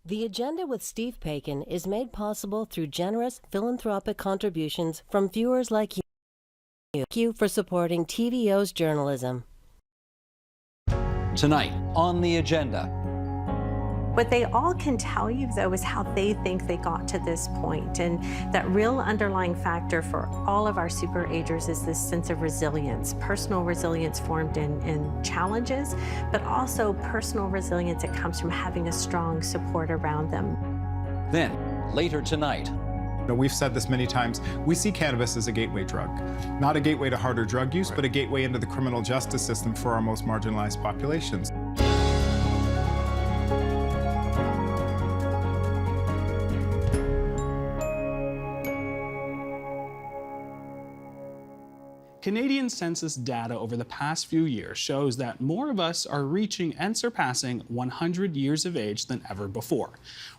The Agenda with Steve Paikin is made possible through generous philanthropic contributions from viewers like you. Thank you for supporting TVO's journalism. Tonight on The Agenda. What they all can tell you, though, is how they think they got to this point. And that real underlying factor for all of our superagers is this sense of resilience, personal resilience formed in challenges, but also personal resilience that comes from having a strong support around them. Then, later tonight. We've said this many times, we see cannabis as a gateway drug. Not a gateway to harder drug use, but a gateway into the criminal justice system for our most marginalized populations. Canadian census data over the past few years shows that more of us are reaching and surpassing 100 years of age than ever before.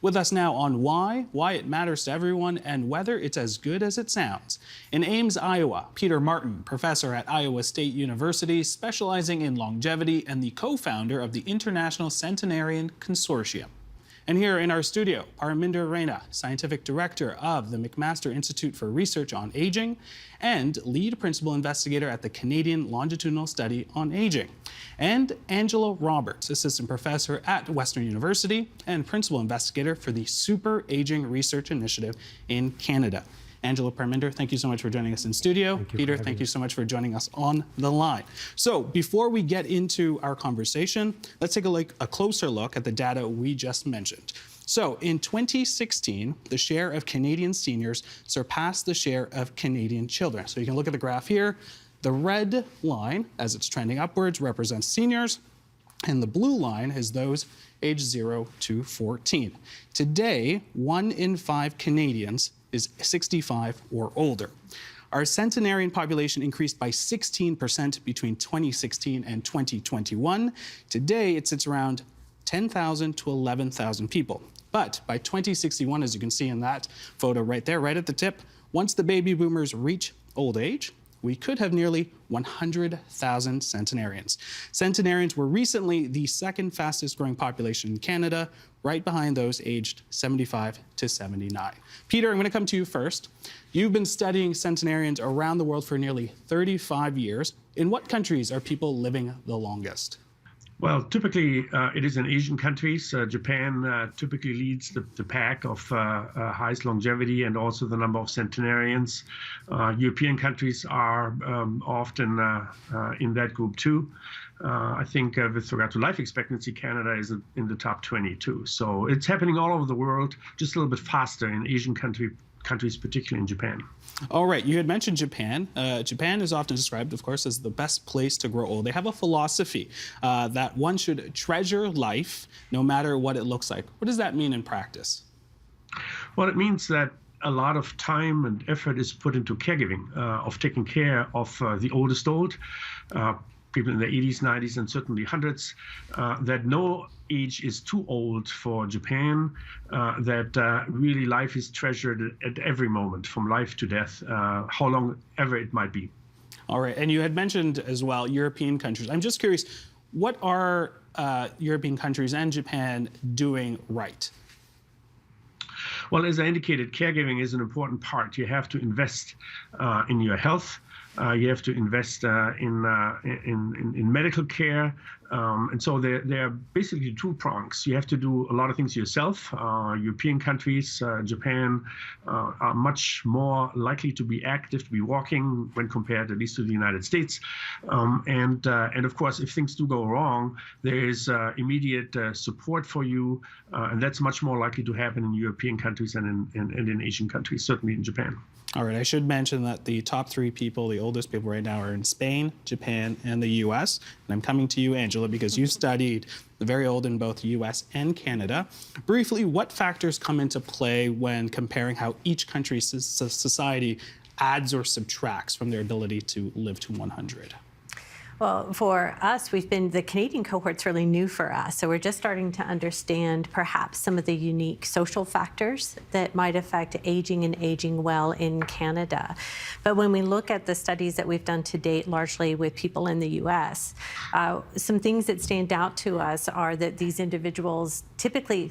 With us now on why it matters to everyone, and whether it's as good as it sounds. In Ames, Iowa, Peter Martin, professor at Iowa State University, specializing in longevity and the co-founder of the International Centenarian Consortium. And here in our studio, Parminder Raina, Scientific Director of the McMaster Institute for Research on Aging and Lead Principal Investigator at the Canadian Longitudinal Study on Aging. And Angela Roberts, Assistant Professor at Western University and Principal Investigator for the Super Aging Research Initiative in Canada. Angela, Parminder, thank you so much for joining us in studio. Peter, thank you so much for joining us on the line. So before we get into our conversation, let's take a closer look at the data we just mentioned. So in 2016, the share of Canadian seniors surpassed the share of Canadian children. So you can look at the graph here. The red line, as it's trending upwards, represents seniors, and the blue line is those aged 0 to 14. Today, 1 in 5 Canadians is 65 or older. Our centenarian population increased by 16% between 2016 and 2021. Today, it sits around 10,000 to 11,000 people. But by 2061, as you can see in that photo right there, right at the tip, once the baby boomers reach old age, we could have nearly 100,000 centenarians. Centenarians were recently the second fastest growing population in Canada, right behind those aged 75 to 79. Peter, I'm going to come to you first. You've been studying centenarians around the world for nearly 35 years. In what countries are people living the longest? Well, typically it is in Asian countries. Japan typically leads the pack of highest longevity and also the number of centenarians. European countries are often in that group too. I think with regard to life expectancy, Canada is in the top 20 too. So it's happening all over the world, just a little bit faster in Asian countries, particularly in Japan. All right, you had mentioned Japan. Japan is often described, of course, as the best place to grow old. They have a philosophy that one should treasure life no matter what it looks like. What does that mean in practice? Well, it means that a lot of time and effort is put into caregiving, of taking care of the oldest old, people in their 80s, 90s, and certainly hundreds, that no age is too old for Japan, that really life is treasured at every moment, from life to death, how long ever it might be. All right, and you had mentioned as well European countries. I'm just curious, what are European countries and Japan doing right? Well, as I indicated, caregiving is an important part. You have to invest in your health. You have to invest in medical care. And so there are basically two prongs. You have to do a lot of things yourself. European countries, Japan, are much more likely to be active, to be walking when compared at least to the United States. And of course, if things do go wrong, there is immediate support for you. And that's much more likely to happen in European countries and in Asian countries, certainly in Japan. All right, I should mention that the top 3 people, the oldest people right now, are in Spain, Japan, and the US. And I'm coming to you, Angela, because you studied the very old in both US and Canada. Briefly, what factors come into play when comparing how each country's society adds or subtracts from their ability to live to 100? Well, for us, the Canadian cohort's really new for us. So we're just starting to understand perhaps some of the unique social factors that might affect aging and aging well in Canada. But when we look at the studies that we've done to date, largely with people in the US, some things that stand out to us are that these individuals typically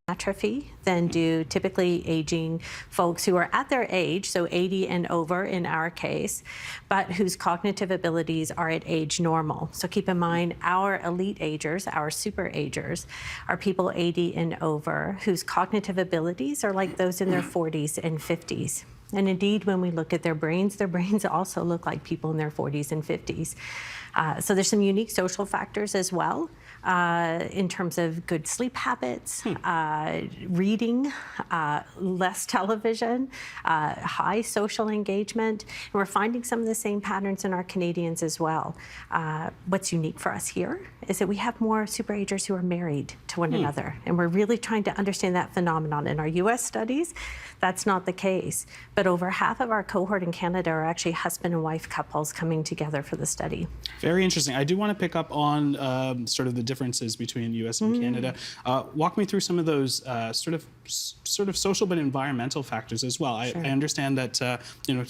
atrophy than do typically aging folks who are at their age, so 80 and over in our case, but whose cognitive abilities are at age normal. So keep in mind, our elite agers, our super agers, are people 80 and over whose cognitive abilities are like those in their 40s and 50s. And indeed, when we look at their brains also look like people in their 40s and 50s. So there's some unique social factors as well. In terms of good sleep habits, reading, less television, high social engagement. And we're finding some of the same patterns in our Canadians as well. What's unique for us here is that we have more superagers who are married to one another. And we're really trying to understand that phenomenon. In our US studies, that's not the case. But over half of our cohort in Canada are actually husband and wife couples coming together for the study. Very interesting. I do want to pick up on sort of the differences between U.S. and Canada. Walk me through some of those sort of social but environmental factors as well. Sure. I understand that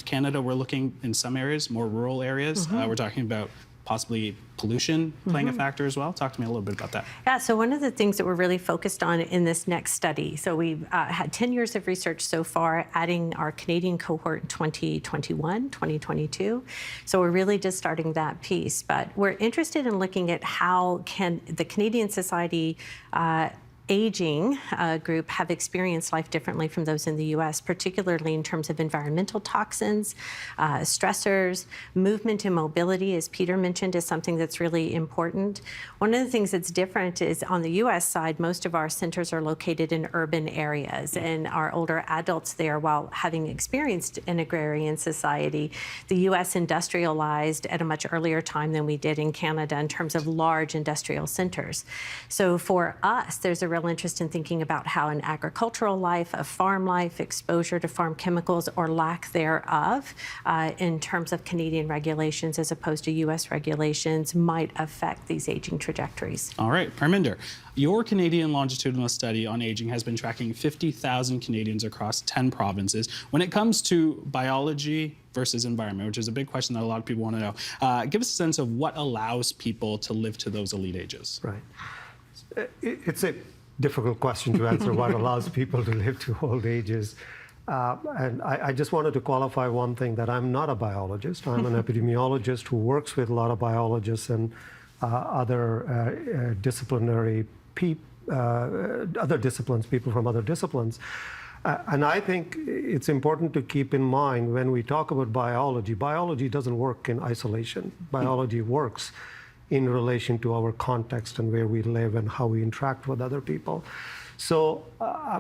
Canada, we're looking in some areas, more rural areas. We're talking about possibly pollution playing a factor as well. Talk to me a little bit about that. Yeah, so one of the things that we're really focused on in this next study, so we've had 10 years of research so far, adding our Canadian cohort in 2021, 2022. So we're really just starting that piece. But we're interested in looking at how can the Canadian society aging group have experienced life differently from those in the U.S., particularly in terms of environmental toxins, stressors, movement and mobility, as Peter mentioned, is something that's really important. One of the things that's different is on the U.S. side, most of our centers are located in urban areas, and our older adults there, while having experienced an agrarian society, the U.S. industrialized at a much earlier time than we did in Canada in terms of large industrial centers. So for us, there's a real interest in thinking about how an agricultural life, a farm life, exposure to farm chemicals or lack thereof in terms of Canadian regulations as opposed to U.S. regulations might affect these aging trajectories. All right, Parminder, your Canadian longitudinal study on aging has been tracking 50,000 Canadians across 10 provinces. When it comes to biology versus environment, which is a big question that a lot of people want to know, give us a sense of what allows people to live to those elite ages. Right. It's a difficult question to answer, what allows people to live to old ages. And I just wanted to qualify one thing, that I'm not a biologist. I'm an epidemiologist who works with a lot of biologists and other disciplines, people from other disciplines. And I think it's important to keep in mind when we talk about biology, biology doesn't work in isolation. Biology works in relation to our context and where we live and how we interact with other people. So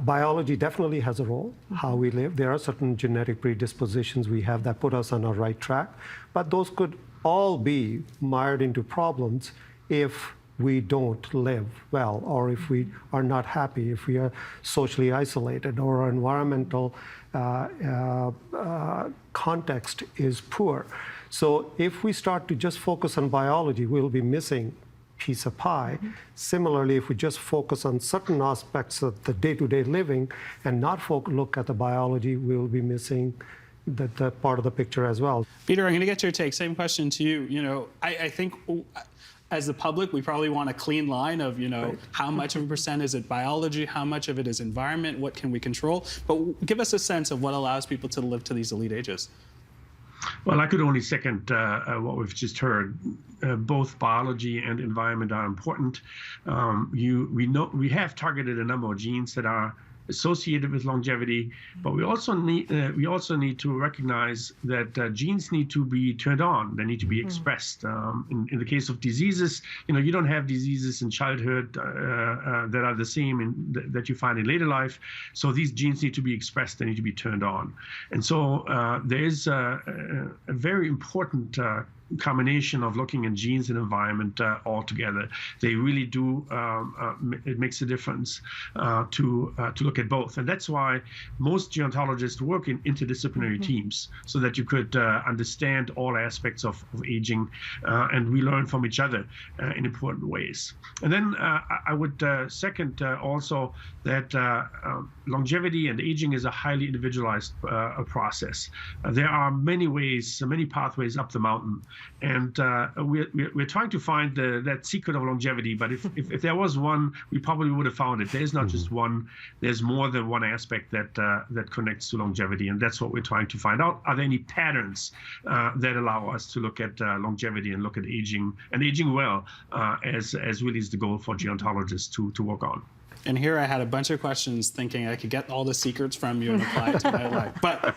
biology definitely has a role, how we live. There are certain genetic predispositions we have that put us on a right track, but those could all be mired into problems if we don't live well, or if we are not happy, if we are socially isolated, or our environmental context is poor. So if we start to just focus on biology, we'll be missing a piece of pie. Similarly, if we just focus on certain aspects of the day-to-day living and not look at the biology, we'll be missing the part of the picture as well. Peter, I'm going to get your take. Same question to you. You know, I think as the public, we probably want a clean line of, right, how much of a percent is it biology, how much of it is environment, what can we control? But give us a sense of what allows people to live to these elite ages. Well, I could only second what we've just heard. Both biology and environment are important. We have targeted a number of genes that are associated with longevity, but we also need to recognize that genes need to be turned on. They need to be expressed. In the case of diseases, you don't have diseases in childhood that are the same that you find in later life. So these genes need to be expressed. They need to be turned on. And so there is a very important combination of looking at genes and environment all together. They really do, it makes a difference to look at both. And that's why most gerontologists work in interdisciplinary teams, so that you could understand all aspects of aging, and we learn from each other in important ways. And then I would second also that longevity and aging is a highly individualized process. There are many ways, many pathways up the mountain. And we're trying to find that secret of longevity. But if there was one, we probably would have found it. There's not just one. There's more than one aspect that connects to longevity, and that's what we're trying to find out. Are there any patterns that allow us to look at longevity and look at aging, and aging well, as really is the goal for gerontologists to work on. And here I had a bunch of questions thinking I could get all the secrets from you and apply it to my life. But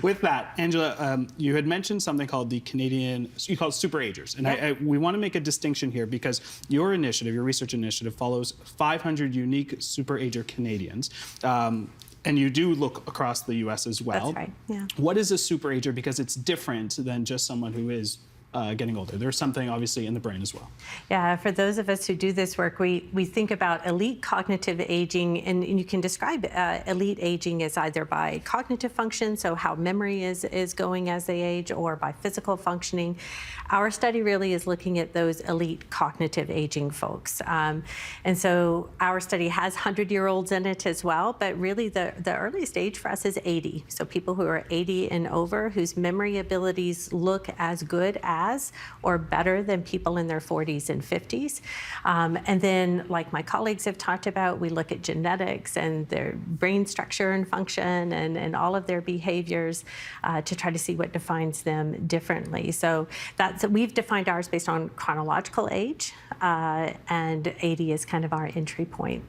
with that, Angela, you had mentioned something called the Canadian, you call it super agers. And we want to make a distinction here because your initiative, your research initiative, follows 500 unique super ager Canadians. And you do look across the U.S. as well. That's right, yeah. What is a super ager? Because it's different than just someone who is getting older. There's something obviously in the brain as well. Yeah, for those of us who do this work, we think about elite cognitive aging, and you can describe elite aging as either by cognitive function, so how memory is going as they age, or by physical functioning. Our study really is looking at those elite cognitive aging folks. And so our study has 100-year-olds in it as well, but really the earliest age for us is 80. So people who are 80 and over, whose memory abilities look as good as or better than people in their 40s and 50s. And then, like my colleagues have talked about, we look at genetics and their brain structure and function and all of their behaviors to try to see what defines them differently. So we've defined ours based on chronological age, and 80 is kind of our entry point.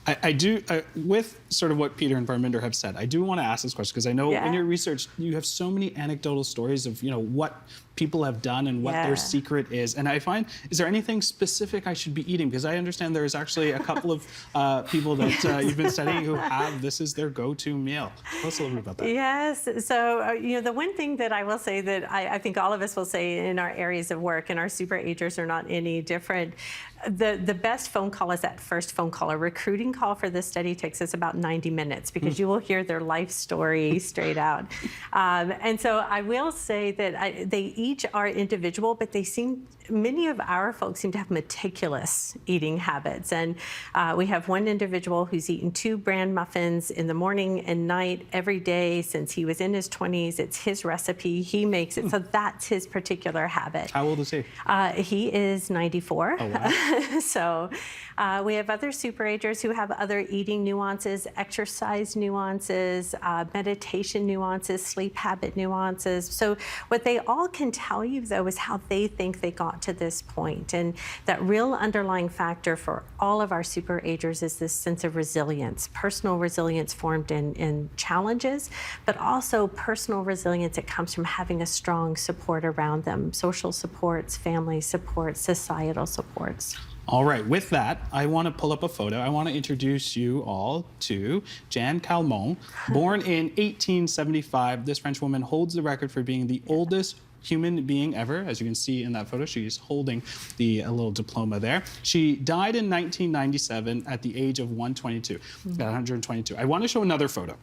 I do, with sort of what Peter and Parminder have said, I do want to ask this question because I know in your research you have so many anecdotal stories of what people have done and what their secret is. And I find, is there anything specific I should be eating? Because I understand there's actually a couple of people that you've been studying who have this as their go-to meal. Tell us a little bit about that. Yes, so the one thing that I will say that I think all of us will say in our areas of work, and our super agers are not any different, the best phone call is that first phone call. A recruiting call for this study takes us about 90 minutes because you will hear their life story straight out. And so I will say that they each are individual, but many of our folks seem to have meticulous eating habits. And we have one individual who's eaten 2 bran muffins in the morning and night every day since he was in his 20s. It's his recipe. He makes it. So that's his particular habit. How old is he? He is 94. Oh, wow. So we have other super agers who have other eating nuances, exercise nuances, meditation nuances, sleep habit nuances. So what they all can tell you, though, is how they think they got to this point. And that real underlying factor for all of our super agers is this sense of resilience, personal resilience formed in challenges, but also personal resilience that comes from having a strong support around them, social supports, family supports, societal supports. All right, with that, I want to pull up a photo. I want to introduce you all to Jeanne Calment. Born in 1875, this French woman holds the record for being the oldest human being ever. As you can see in that photo, she's holding a little diploma there. She died in 1997 at the age of 122. I want to show another photo,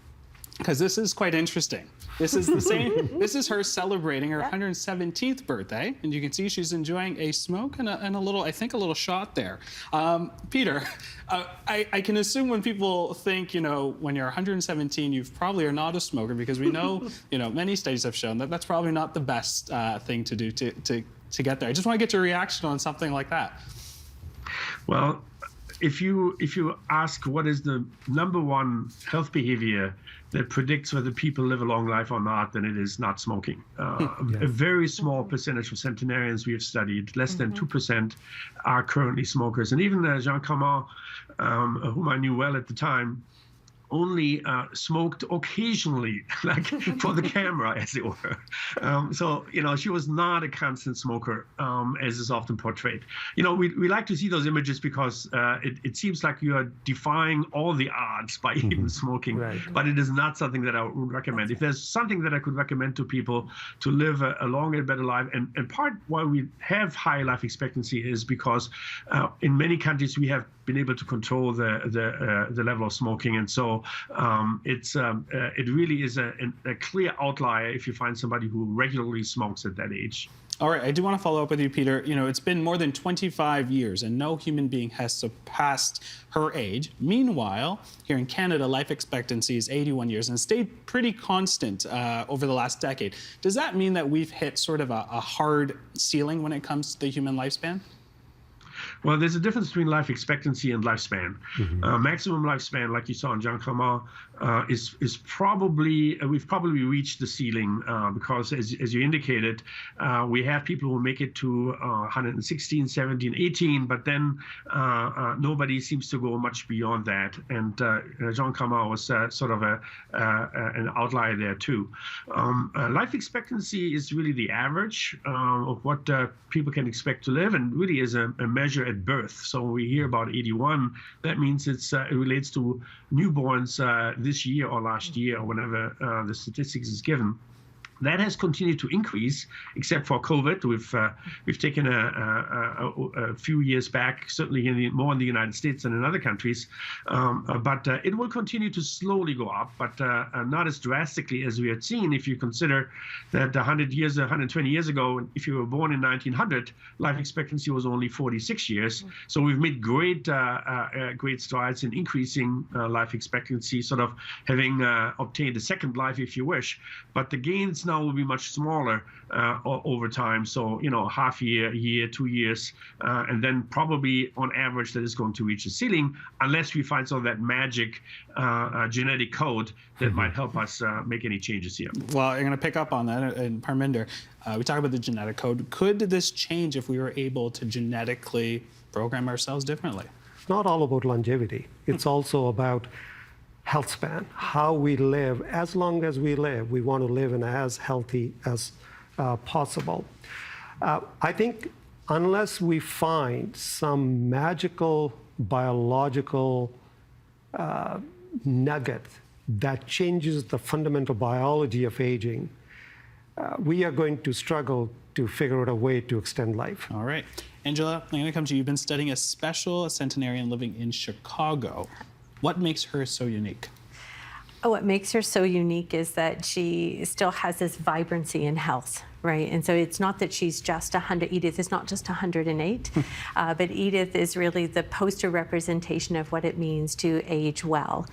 because this is quite interesting. This is the same. This is her celebrating her 117th birthday, and you can see she's enjoying a smoke and a little, I think, a little shot there. Peter, I can assume when people think, when you're 117, you probably are not a smoker, because we know, many studies have shown that that's probably not the best thing to do to get there. I just want to get your reaction on something like that. Well, if you ask what is the #1 health behavior that predicts whether people live a long life or not, then it is not smoking. A very small percentage of centenarians we have studied, less than 2%, are currently smokers. And even Jean Calment, whom I knew well at the time, only smoked occasionally, like for the camera, as it were. So, she was not a constant smoker, as is often portrayed. We like to see those images because it seems like you are defying all the odds by even smoking, but it is not something that I would recommend. If there's something that I could recommend to people to live a longer and better life, and part why we have high life expectancy is because in many countries we have been able to control the level of smoking, and so it really is a clear outlier if you find somebody who regularly smokes at that age. All right, I do want to follow up with you, Peter. You know, it's been more than 25 years and no human being has surpassed her age. Meanwhile, here in Canada, life expectancy is 81 years and stayed pretty constant over the last decade. Does that mean that we've hit sort of a hard ceiling when it comes to the human lifespan? Well, there's a difference between life expectancy and lifespan. Maximum lifespan, like you saw in Jean-Claude, is probably, we've probably reached the ceiling because as you indicated, we have people who make it to 116, 17, 18, but then nobody seems to go much beyond that. And Jean-Claude was sort of an outlier there too. Life expectancy is really the average of what people can expect to live, and really is a measure at birth. So when we hear about 81, that means it relates to newborns this year or last year or whenever the statistics is given. That has continued to increase, except for COVID. We've taken a few years back, certainly more in the United States than in other countries, but it will continue to slowly go up, but not as drastically as we had seen. If you consider that 120 years ago, if you were born in 1900, life expectancy was only 46 years. So we've made great strides in increasing life expectancy, sort of having obtained a second life, if you wish. But the gains now will be much smaller over time. So, you know, half year, 2 years, and then probably on average that is going to reach the ceiling unless we find some of that magic genetic code that might help us make any changes here. Well, I'm going to pick up on that. And Parminder, we talk about the genetic code. Could this change if we were able to genetically program ourselves differently? It's not all about longevity. It's also about health span, how we live. As long as we live, we want to live in as healthy as possible. I think unless we find some magical biological nugget that changes the fundamental biology of aging, we are going to struggle to figure out a way to extend life. All right. Angela, I'm going to come to you. You've been studying a centenarian living in Chicago. What makes her so unique? What makes her so unique is that she still has this vibrancy in health, right? And so it's not that she's just 100. Edith is not just 108, but Edith is really the poster representation of what it means to age well.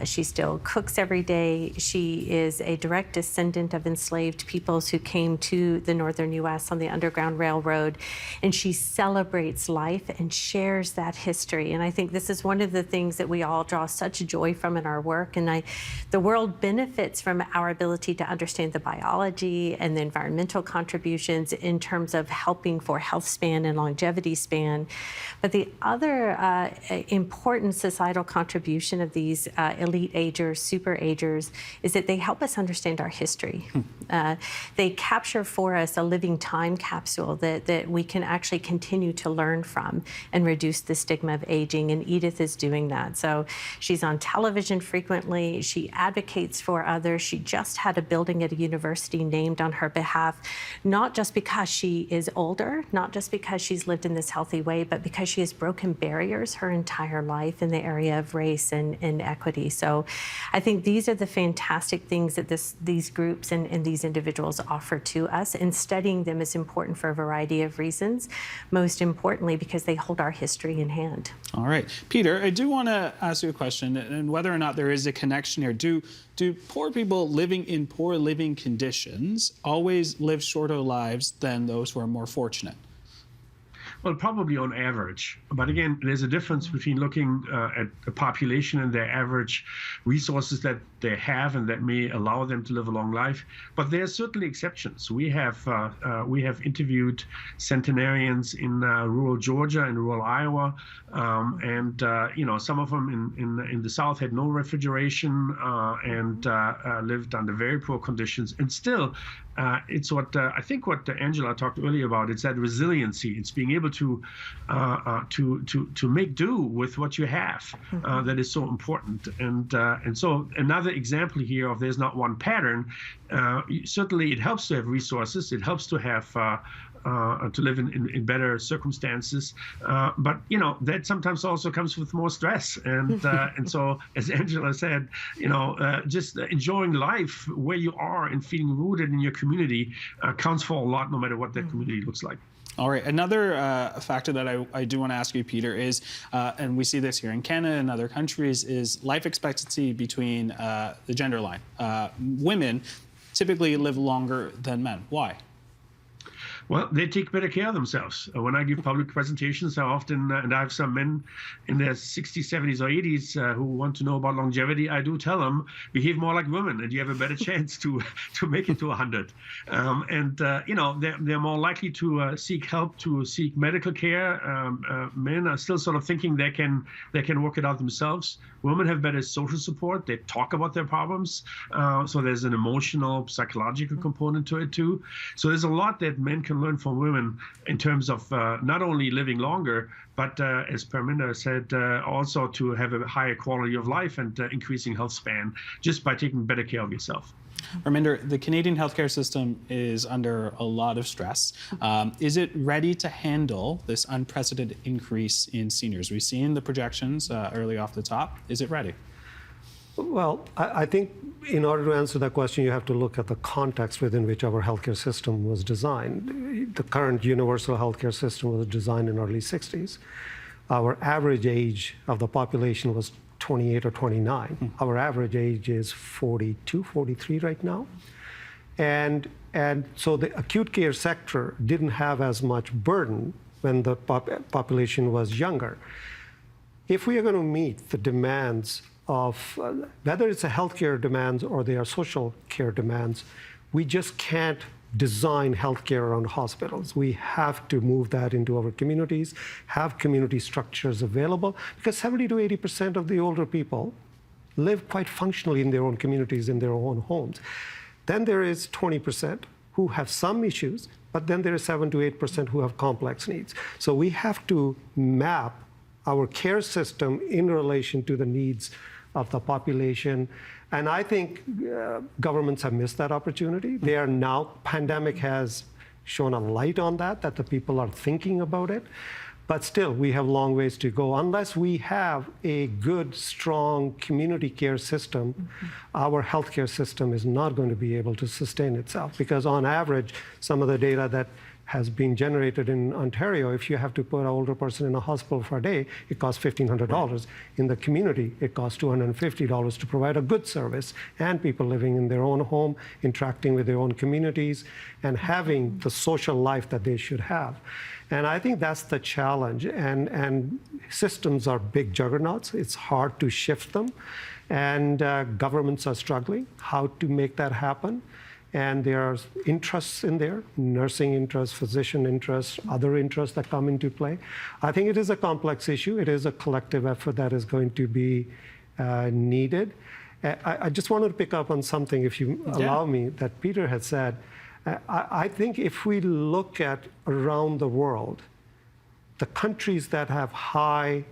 She still cooks every day. She is a direct descendant of enslaved peoples who came to the northern U.S. on the Underground Railroad, and she celebrates life and shares that history. And I think this is one of the things that we all draw such joy from in our work. And the world benefits from our ability to understand the biology and the environmental contributions in terms of helping for health span and longevity span. But the other important societal contribution of these elite agers, super agers, is that they help us understand our history. They capture for us a living time capsule that we can actually continue to learn from and reduce the stigma of aging, and Edith is doing that. So she's on television frequently. She advocates for others. She just had a building at a university named on her behalf, not just because she is older, not just because she's lived in this healthy way, but because she has broken barriers her entire life in the area of race and equity. So I think these are the fantastic things that these groups and these individuals offer to us, and studying them is important for a variety of reasons, most importantly because they hold our history in hand. All right. Peter, I do want to ask you a question, and whether or not there is a connection here. Do poor people living in poor living conditions always live shorter lives than those who are more fortunate? Well, probably on average. But again, there's a difference between looking at the population and their average resources that they have and that may allow them to live a long life. But there are certainly exceptions. We have interviewed centenarians in rural Georgia and rural Iowa, and you know, some of them in the South had no refrigeration and lived under very poor conditions, and still. It's what I think what Angela talked earlier about. It's that resiliency. It's being able to make do with what you have that is so important. And so another example here of there's not one pattern. Certainly, it helps to have resources. It helps to have to live in better circumstances. But that sometimes also comes with more stress. And so, as Angela said, just enjoying life where you are and feeling rooted in your community counts for a lot, no matter what that community looks like. All right. Another factor that I do want to ask you, Peter, is, and we see this here in Canada and other countries, is life expectancy between the gender line. Women typically live longer than men. Why? Well, they take better care of themselves. When I give public presentations, I often, and I have some men in their 60s, 70s, or 80s who want to know about longevity, I do tell them, behave more like women, and you have a better chance to make it to 100. They're more likely to seek help, to seek medical care. Men are still sort of thinking they can work it out themselves. Women have better social support. They talk about their problems. So there's an emotional, psychological component to it too. So there's a lot that men can learn from women in terms of not only living longer, but as Parminder said, also to have a higher quality of life and increasing health span just by taking better care of yourself. Parminder, the Canadian healthcare system is under a lot of stress. Is it ready to handle this unprecedented increase in seniors? We've seen the projections early off the top. Is it ready? Well, I think in order to answer that question, you have to look at the context within which our healthcare system was designed. The current universal healthcare system was designed in the early 60s. Our average age of the population was 28 or 29. Our average age is 42, 43 right now. And so the acute care sector didn't have as much burden when the population was younger. If we are going to meet the demands of whether it's a healthcare demands or they are social care demands, we just can't design healthcare around hospitals. We have to move that into our communities, have community structures available, because 70 to 80% of the older people live quite functionally in their own communities, in their own homes. Then there is 20% who have some issues, but then there is 7 to 8% who have complex needs. So we have to map our care system in relation to the needs of the population. And I think governments have missed that opportunity. They are now, pandemic has shown a light on that the people are thinking about it. But still, we have long ways to go. Unless we have a good, strong community care system, our healthcare system is not going to be able to sustain itself. Because on average, some of the data that has been generated in Ontario, if you have to put an older person in a hospital for a day, it costs $1,500. In the community, it costs $250 to provide a good service, and people living in their own home, interacting with their own communities, and having the social life that they should have. And I think that's the challenge. And systems are big juggernauts. It's hard to shift them. And governments are struggling how to make that happen. And there are interests in there, nursing interests, physician interests, other interests that come into play. I think it is a complex issue. It is a collective effort that is going to be needed. I just wanted to pick up on something, if you allow me, that Peter had said. I think if we look at around the world, the countries that have high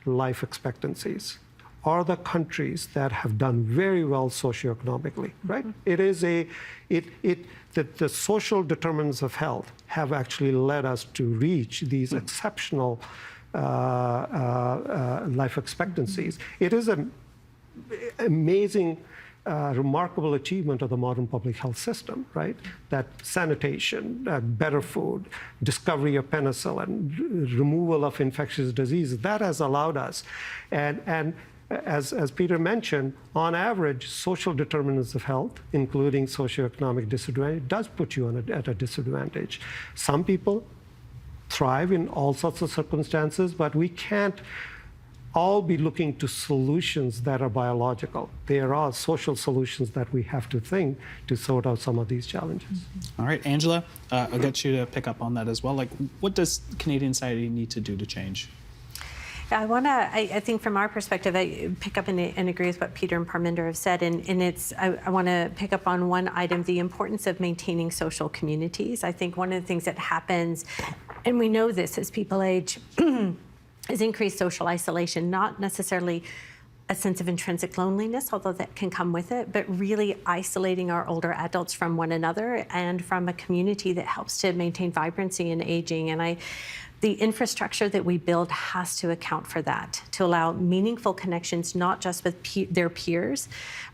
life expectancies are the countries that have done very well socioeconomically, right? It is the social determinants of health have actually led us to reach these exceptional life expectancies. It is an amazing, remarkable achievement of the modern public health system, right? That sanitation, better food, discovery of penicillin, removal of infectious diseases, that has allowed us. And as Peter mentioned, on average, social determinants of health, including socioeconomic disadvantage, does put you at a disadvantage. Some people thrive in all sorts of circumstances, but we can't all be looking to solutions that are biological. There are social solutions that we have to think to sort out some of these challenges. All right, Angela, I'll get you to pick up on that as well. Like, what does Canadian society need to do to change? I think from our perspective, I pick up and agree with what Peter and Parminder have said, and I want to pick up on one item, the importance of maintaining social communities. I think one of the things that happens, and we know this as people age, is increased social isolation, not necessarily a sense of intrinsic loneliness, although that can come with it, but really isolating our older adults from one another and from a community that helps to maintain vibrancy in aging. And the infrastructure that we build has to account for that, to allow meaningful connections, not just with their peers,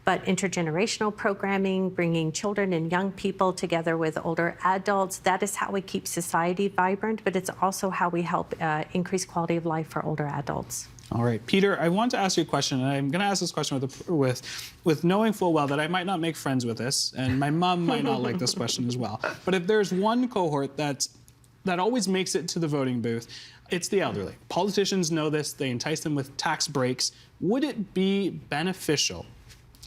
but intergenerational programming, bringing children and young people together with older adults. That is how we keep society vibrant, but it's also how we help increase quality of life for older adults. All right, Peter, I want to ask you a question, and I'm going to ask this question with knowing full well that I might not make friends with this, and my mom might not like this question as well. But if there's one cohort that always makes it to the voting booth, it's the elderly. Politicians know this. They entice them with tax breaks. Would it be beneficial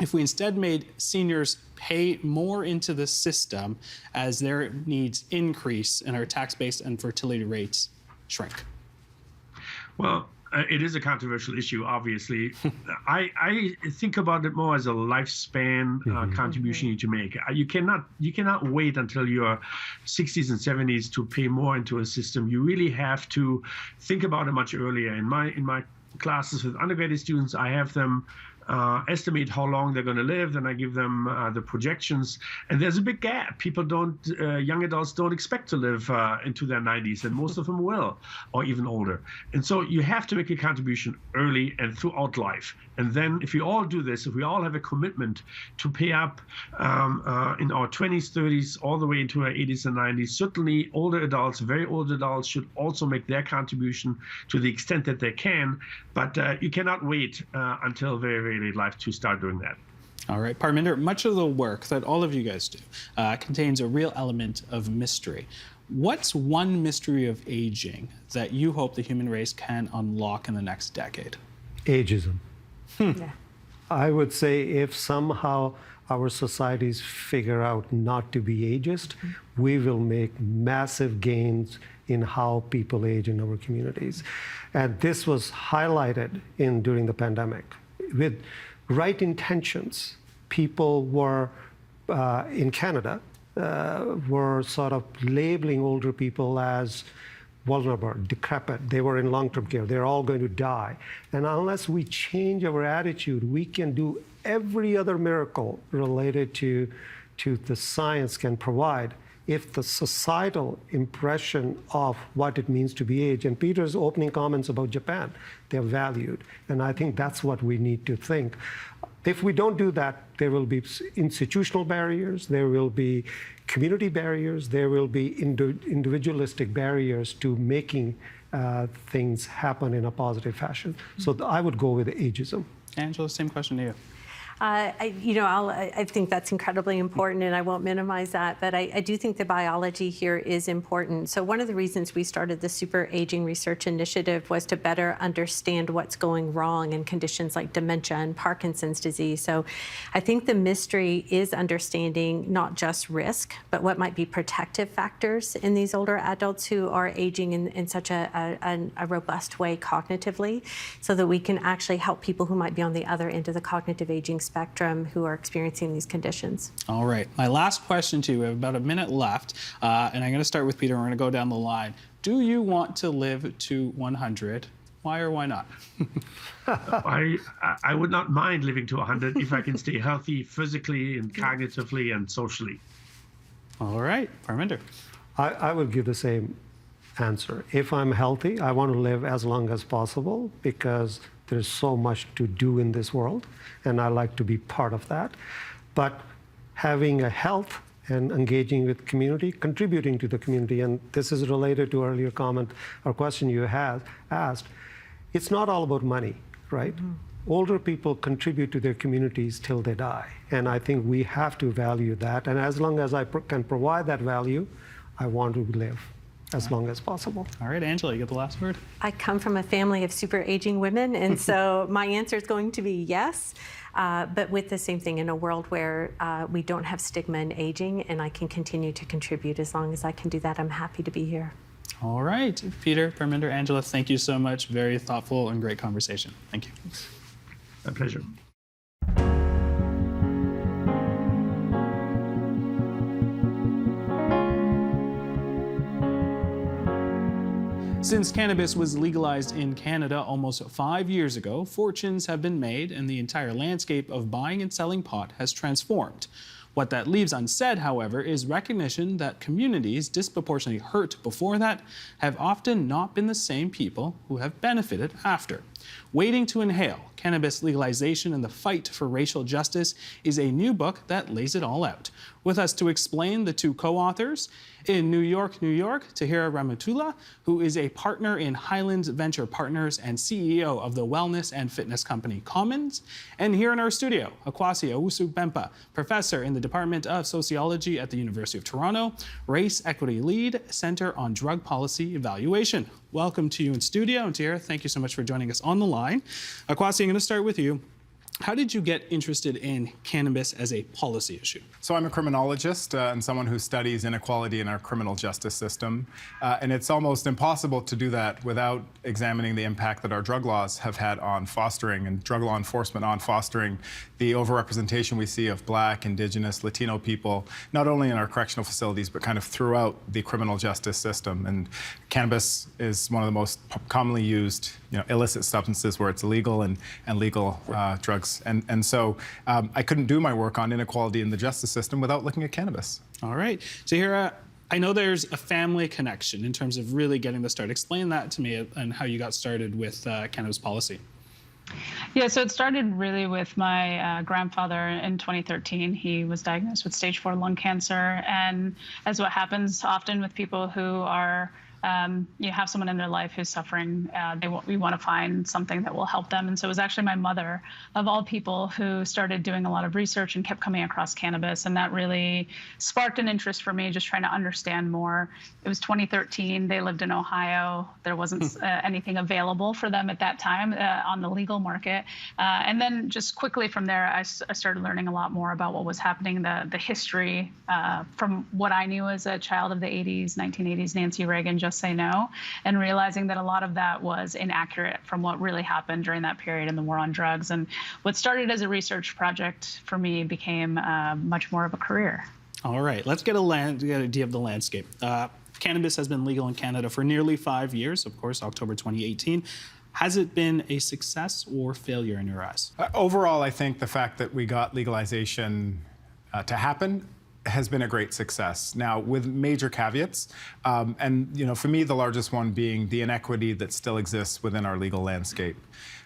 if we instead made seniors pay more into the system as their needs increase and our tax base and fertility rates shrink? Well, it is a controversial issue, obviously. I think about it more as a lifespan contribution you need to make. You cannot wait until your 60s and 70s to pay more into a system. You really have to think about it much earlier. In my classes with undergraduate students, I have them estimate how long they're going to live, then I give them the projections, and there's a big gap. Young adults don't expect to live into their 90s, and most of them will, or even older. And so you have to make a contribution early and throughout life. And then if we all do this, if we all have a commitment to pay up in our 20s, 30s, all the way into our 80s and 90s, certainly older adults, very old adults, should also make their contribution to the extent that they can. But you cannot wait until very, very late life to start doing that. All right, Parminder, much of the work that all of you guys do contains a real element of mystery. What's one mystery of aging that you hope the human race can unlock in the next decade? Ageism. Yeah. I would say if somehow our societies figure out not to be ageist, we will make massive gains in how people age in our communities. And this was highlighted during the pandemic. With right intentions, people were, in Canada, were sort of labeling older people as vulnerable, decrepit. They were in long-term care. They're all going to die. And unless we change our attitude, we can do every other miracle related to the science can provide if the societal impression of what it means to be aged, and Peter's opening comments about Japan, they're valued. And I think that's what we need to think. If we don't do that, there will be institutional barriers, there will be community barriers, there will be individualistic barriers to making things happen in a positive fashion. So I would go with ageism. Angela, same question to you. I think that's incredibly important, and I won't minimize that, but I do think the biology here is important. So one of the reasons we started the Super Aging Research Initiative was to better understand what's going wrong in conditions like dementia and Parkinson's disease. So I think the mystery is understanding not just risk, but what might be protective factors in these older adults who are aging in such a robust way cognitively, so that we can actually help people who might be on the other end of the cognitive aging spectrum who are experiencing these conditions. All right, my last question to you, we have about a minute left, and I'm going to start with Peter, and we're going to go down the line. Do you want to live to 100? Why or why not? I would not mind living to 100 if I can stay healthy physically and cognitively and socially. All right, Parminder. I would give the same answer. If I'm healthy, I want to live as long as possible because there's so much to do in this world, and I like to be part of that. But having a health and engaging with community, contributing to the community, and this is related to earlier comment or question you had asked, it's not all about money, right? Mm-hmm. Older people contribute to their communities till they die, and I think we have to value that, and as long as I can provide that value, I want to live as long as possible. All right, Angela, you get the last word. I come from a family of super aging women, and so my answer is going to be yes, but with the same thing in a world where we don't have stigma in aging, and I can continue to contribute as long as I can do that. I'm happy to be here. All right, Peter, Parminder, Angela, thank you so much. Very thoughtful and great conversation. Thank you. My pleasure. Since cannabis was legalized in Canada almost 5 years ago, fortunes have been made and the entire landscape of buying and selling pot has transformed. What that leaves unsaid, however, is recognition that communities disproportionately hurt before that have often not been the same people who have benefited after. Waiting to Inhale, Cannabis Legalization and the Fight for Racial Justice is a new book that lays it all out. With us to explain, the two co-authors, in New York, Tahira Rahmatullah, who is a partner in Highlands Venture Partners and CEO of the wellness and fitness company Commons. And here in our studio, Akwasi Owusu-Bempah, professor in the Department of Sociology at the University of Toronto, Race Equity Lead, Center on Drug Policy Evaluation. Welcome to you in studio. And Tahira, thank you so much for joining us on the line. Akwasi, I'm going to start with you. How did you get interested in cannabis as a policy issue? So I'm a criminologist and someone who studies inequality in our criminal justice system. And it's almost impossible to do that without examining the impact that our drug laws have had on fostering and drug law enforcement on fostering the overrepresentation we see of Black, Indigenous, Latino people, not only in our correctional facilities, but kind of throughout the criminal justice system. And cannabis is one of the most commonly used, illicit substances where it's illegal and legal drugs. And so I couldn't do my work on inequality in the justice system without looking at cannabis. All right. So here, I know there's a family connection in terms of really getting the start. Explain that to me and how you got started with cannabis policy. Yeah, so it started really with my grandfather in 2013. He was diagnosed with stage 4 lung cancer. And as what happens often with people who are you have someone in their life who's suffering, we want to find something that will help them. And so it was actually my mother, of all people, who started doing a lot of research and kept coming across cannabis. And that really sparked an interest for me, just trying to understand more. It was 2013. They lived in Ohio. There wasn't anything available for them at that time on the legal market. And then just quickly from there, I started learning a lot more about what was happening, the history from what I knew as a child of the 80s, 1980s, Nancy Reagan, Just Say No, and realizing that a lot of that was inaccurate from what really happened during that period in the war on drugs. And what started as a research project for me became much more of a career. All right, let's get an idea of the landscape. Cannabis has been legal in Canada for nearly 5 years, of course, October 2018. Has it been a success or failure in your eyes? Overall, I think the fact that we got legalization to happen has been a great success. Now, with major caveats, and for me, the largest one being the inequity that still exists within our legal landscape.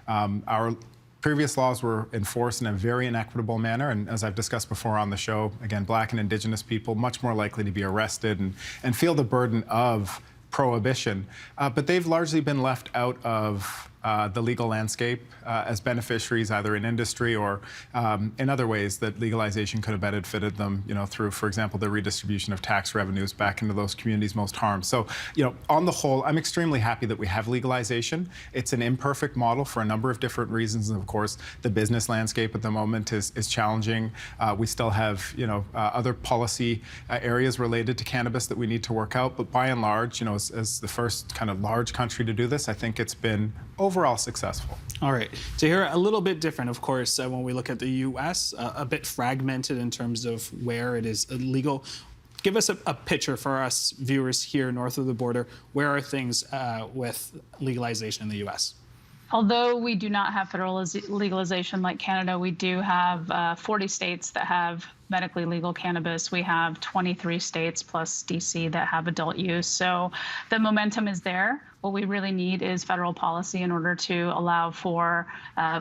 Our previous laws were enforced in a very inequitable manner, and as I've discussed before on the show, again, Black and Indigenous people much more likely to be arrested and feel the burden of prohibition, but they've largely been left out of the legal landscape as beneficiaries, either in industry or in other ways that legalization could have benefited them, through, for example, the redistribution of tax revenues back into those communities most harmed. So, on the whole, I'm extremely happy that we have legalization. It's an imperfect model for a number of different reasons. And of course, the business landscape at the moment is challenging. We still have, other policy areas related to cannabis that we need to work out. But by and large, as the first kind of large country to do this, I think it's been overall successful. All right. So here, a little bit different, of course, when we look at the U.S., a bit fragmented in terms of where it is illegal. Give us a picture for us viewers here north of the border. Where are things with legalization in the U.S.? Although we do not have federal legalization like Canada, we do have 40 states that have medically legal cannabis. We have 23 states plus DC that have adult use. So the momentum is there. What we really need is federal policy in order to allow for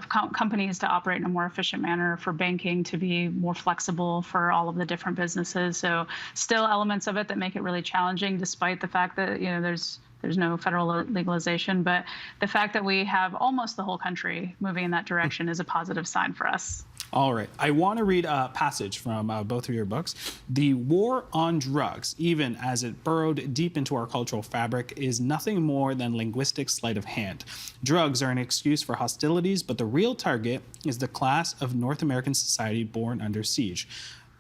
companies to operate in a more efficient manner, for banking to be more flexible for all of the different businesses. So still elements of it that make it really challenging, despite the fact that there's no federal legalization, but the fact that we have almost the whole country moving in that direction is a positive sign for us. All right. I want to read a passage from both of your books. The war on drugs, even as it burrowed deep into our cultural fabric, is nothing more than linguistic sleight of hand. Drugs are an excuse for hostilities, but the real target is the class of North American society born under siege.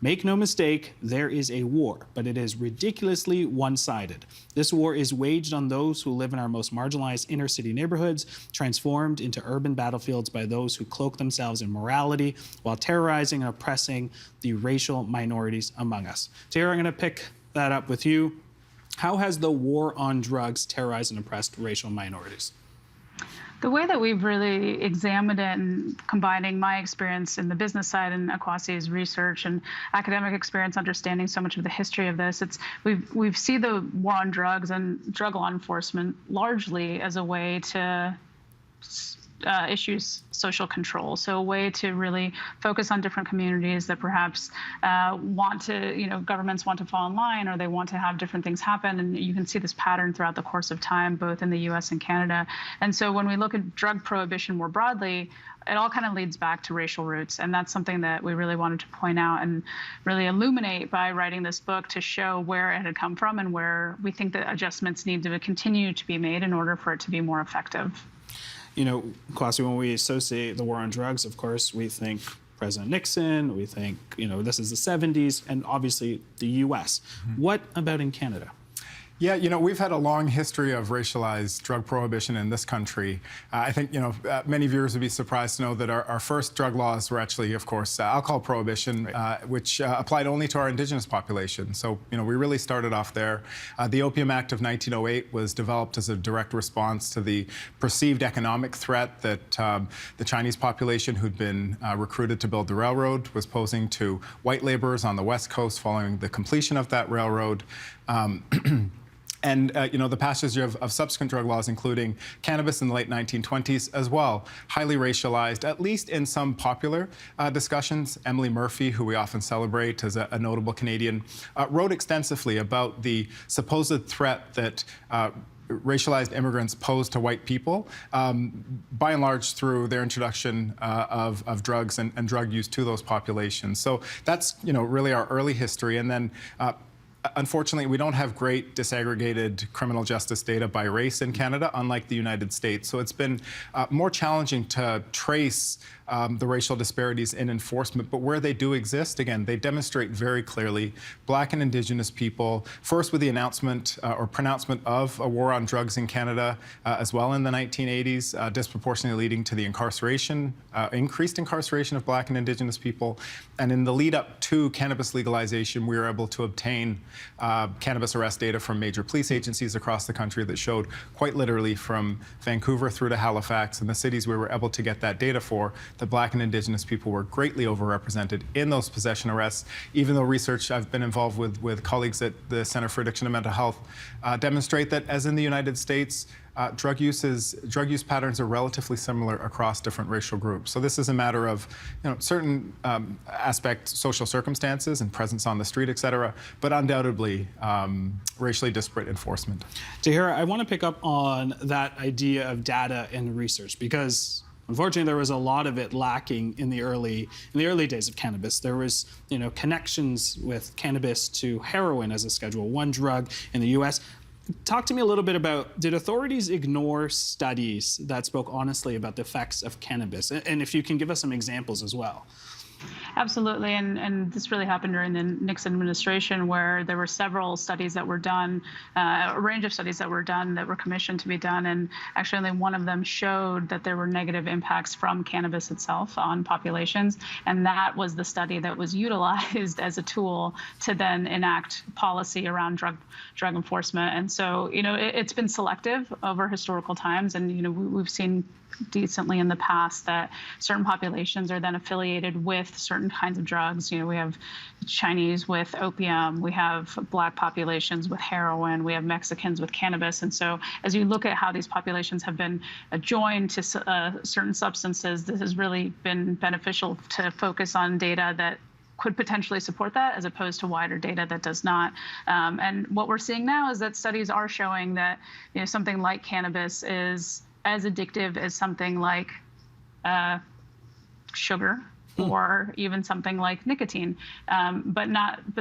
Make no mistake, there is a war, but it is ridiculously one-sided. This war is waged on those who live in our most marginalized inner-city neighborhoods, transformed into urban battlefields by those who cloak themselves in morality while terrorizing and oppressing the racial minorities among us. Tahira, I'm going to pick that up with you. How has the war on drugs terrorized and oppressed racial minorities? The way that we've really examined it, and combining my experience in the business side and Akwasi's research and academic experience, understanding so much of the history of this, we've seen the war on drugs and drug law enforcement largely as a way to issues social control. So a way to really focus on different communities that perhaps want to, governments want to fall in line, or they want to have different things happen. And you can see this pattern throughout the course of time, both in the US and Canada. And so when we look at drug prohibition more broadly, it all kind of leads back to racial roots. And that's something that we really wanted to point out and really illuminate by writing this book, to show where it had come from and where we think that adjustments need to continue to be made in order for it to be more effective. Akwasi, when we associate the war on drugs, of course, we think President Nixon, we think, this is the 70s, and obviously the US. What about in Canada? Yeah, we've had a long history of racialized drug prohibition in this country. I think, many viewers would be surprised to know that our first drug laws were actually, of course, alcohol prohibition, right, which applied only to our Indigenous population. So, we really started off there. The Opium Act of 1908 was developed as a direct response to the perceived economic threat that the Chinese population, who'd been recruited to build the railroad, was posing to white laborers on the West Coast following the completion of that railroad. And the passage of subsequent drug laws, including cannabis in the late 1920s as well, highly racialized, at least in some popular discussions. Emily Murphy, who we often celebrate as a notable Canadian, wrote extensively about the supposed threat that racialized immigrants pose to white people, by and large through their introduction of drugs and drug use to those populations. So that's really our early history. And then unfortunately, we don't have great disaggregated criminal justice data by race in Canada, unlike the United States. So it's been more challenging to trace the racial disparities in enforcement. But where they do exist, again, they demonstrate very clearly Black and Indigenous people, first with the announcement or pronouncement of a war on drugs in Canada as well in the 1980s, disproportionately leading to the increased incarceration of Black and Indigenous people. And in the lead up to cannabis legalization, we were able to obtain cannabis arrest data from major police agencies across the country that showed quite literally from Vancouver through to Halifax and the cities we were able to get that data for, that Black and Indigenous people were greatly overrepresented in those possession arrests, even though research I've been involved with colleagues at the Center for Addiction and Mental Health demonstrate that, as in the United States, drug use patterns are relatively similar across different racial groups. So this is a matter of certain aspects, social circumstances and presence on the street, et cetera, but undoubtedly racially disparate enforcement. Tahira, I want to pick up on that idea of data and research, because unfortunately, there was a lot of it lacking in the early days of cannabis. There was, connections with cannabis to heroin as a Schedule I drug in the U.S. Talk to me a little bit about, did authorities ignore studies that spoke honestly about the effects of cannabis? And if you can give us some examples as well. Absolutely, and this really happened during the Nixon administration, where there were several studies that were done, a range of studies that were done that were commissioned to be done, and actually only one of them showed that there were negative impacts from cannabis itself on populations, and that was the study that was utilized as a tool to then enact policy around drug enforcement. And so, it's been selective over historical times, and we've seen decently in the past that certain populations are then affiliated with certain kinds of drugs. We have Chinese with opium, we have Black populations with heroin, we have Mexicans with cannabis. And so as you look at how these populations have been joined to certain substances, this has really been beneficial to focus on data that could potentially support that, as opposed to wider data that does not. And what we're seeing now is that studies are showing that something like cannabis is as addictive as something like sugar or even something like nicotine, but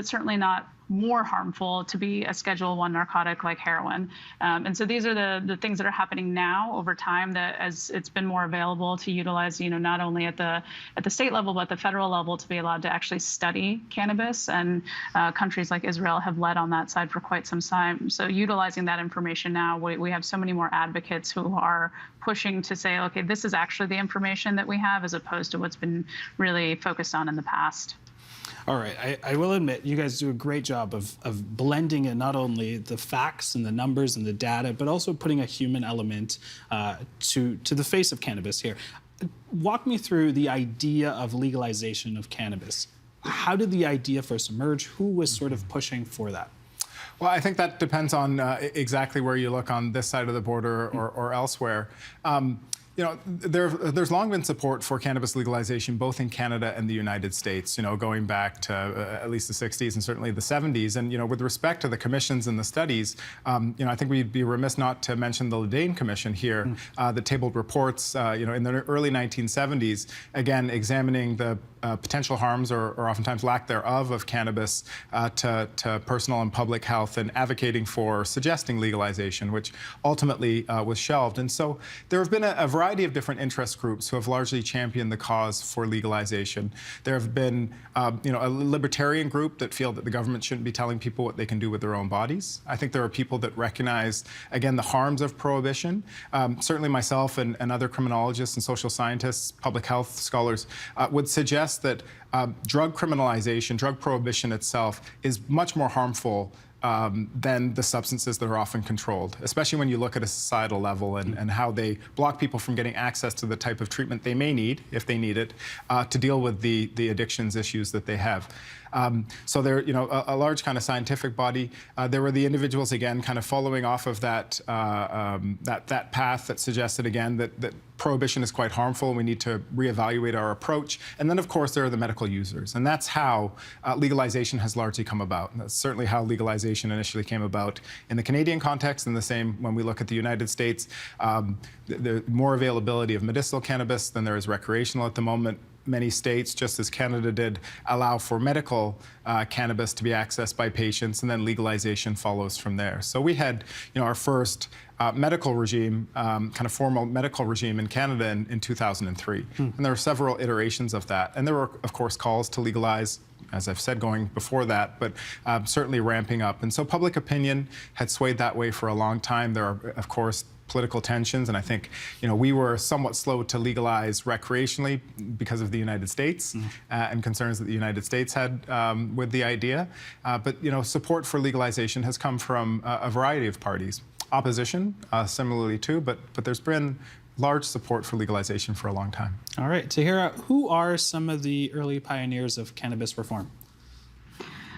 certainly not more harmful to be a Schedule I narcotic like heroin. And so these are the things that are happening now over time, that as it's been more available to utilize, not only at the state level, but the federal level, to be allowed to actually study cannabis. And countries like Israel have led on that side for quite some time. So utilizing that information now, we have so many more advocates who are pushing to say, okay, this is actually the information that we have, as opposed to what's been really focused on in the past. All right, I will admit, you guys do a great job of blending in not only the facts and the numbers and the data, but also putting a human element to the face of cannabis here. Walk me through the idea of legalization of cannabis. How did the idea first emerge? Who was sort of pushing for that? Well, I think that depends on exactly where you look on this side of the border or elsewhere. You know, there's long been support for cannabis legalization, both in Canada and the United States, you know, going back to at least the 60s and certainly the 70s. And, you know, with respect to the commissions and the studies, you know, I think we'd be remiss not to mention the Ledane Commission here that tabled reports, you know, in the early 1970s, again, examining the potential harms or oftentimes lack thereof of cannabis to personal and public health, and advocating for suggesting legalization, which ultimately was shelved. And so there have been a variety of different interest groups who have largely championed the cause for legalization. There have been, you know, a libertarian group that feel that the government shouldn't be telling people what they can do with their own bodies. I think there are people that recognize, again, the harms of prohibition. Certainly myself and other criminologists and social scientists, public health scholars would suggest that drug criminalization, drug prohibition itself is much more harmful than the substances that are often controlled, especially when you look at a societal level and how they block people from getting access to the type of treatment they may need, if they need it, to deal with the addictions issues that they have. So there, you know, a large kind of scientific body. There were the individuals, again, kind of following off of that that path that suggested, again, that prohibition is quite harmful and we need to reevaluate our approach. And then, of course, there are the medical users. And that's how legalization has largely come about. And that's certainly how legalization initially came about in the Canadian context, and the same when we look at the United States. There's more availability of medicinal cannabis than there is recreational at the moment. Many states, just as Canada did, allow for medical cannabis to be accessed by patients, and then legalization follows from there. So we had, you know, our first medical regime, kind of formal medical regime in Canada in 2003. And there were several iterations of that. And there were, of course, calls to legalize, as I've said, going before that, but certainly ramping up. And so public opinion had swayed that way for a long time. There are, of course, political tensions, and I think, you know, we were somewhat slow to legalize recreationally because of the United States and concerns that the United States had with the idea. But, you know, support for legalization has come from a variety of parties. Opposition, similarly too, but there's been large support for legalization for a long time. All right, Tahira, who are some of the early pioneers of cannabis reform?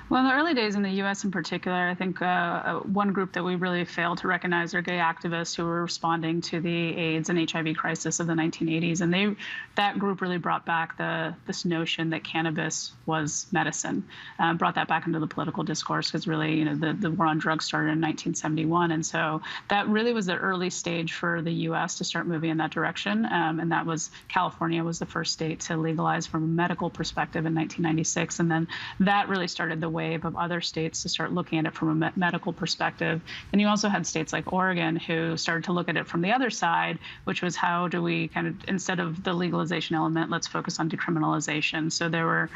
Well, in the early days in the U.S. in particular, I think one group that we really failed to recognize are gay activists who were responding to the AIDS and HIV crisis of the 1980s. And that group really brought back this notion that cannabis was medicine, brought that back into the political discourse, because really, you know, the war on drugs started in 1971. And so that really was the early stage for the U.S. to start moving in that direction. And that was California was the first state to legalize from a medical perspective in 1996. And then that really started the wave of other states to start looking at it from a medical perspective. And you also had states like Oregon who started to look at it from the other side, which was how do we kind of, instead of the legalization element, let's focus on decriminalization. So there were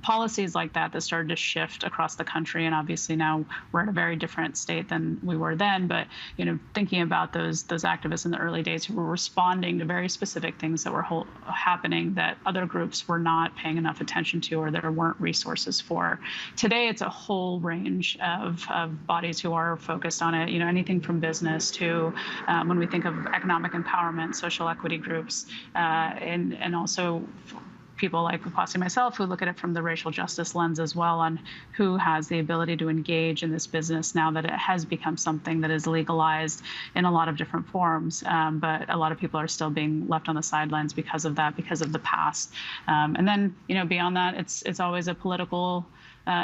policies like that started to shift across the country. And obviously now we're in a very different state than we were then. But, you know, thinking about those activists in the early days who were responding to very specific things that were happening that other groups were not paying enough attention to, or there weren't resources for. Today, it's a whole range of bodies who are focused on it, you know, anything from business to when we think of economic empowerment, social equity groups, and also people like Akwasi, myself, who look at it from the racial justice lens as well, on who has the ability to engage in this business now that it has become something that is legalized in a lot of different forms. But a lot of people are still being left on the sidelines because of that, because of the past. And then, you know, beyond that, it's always a political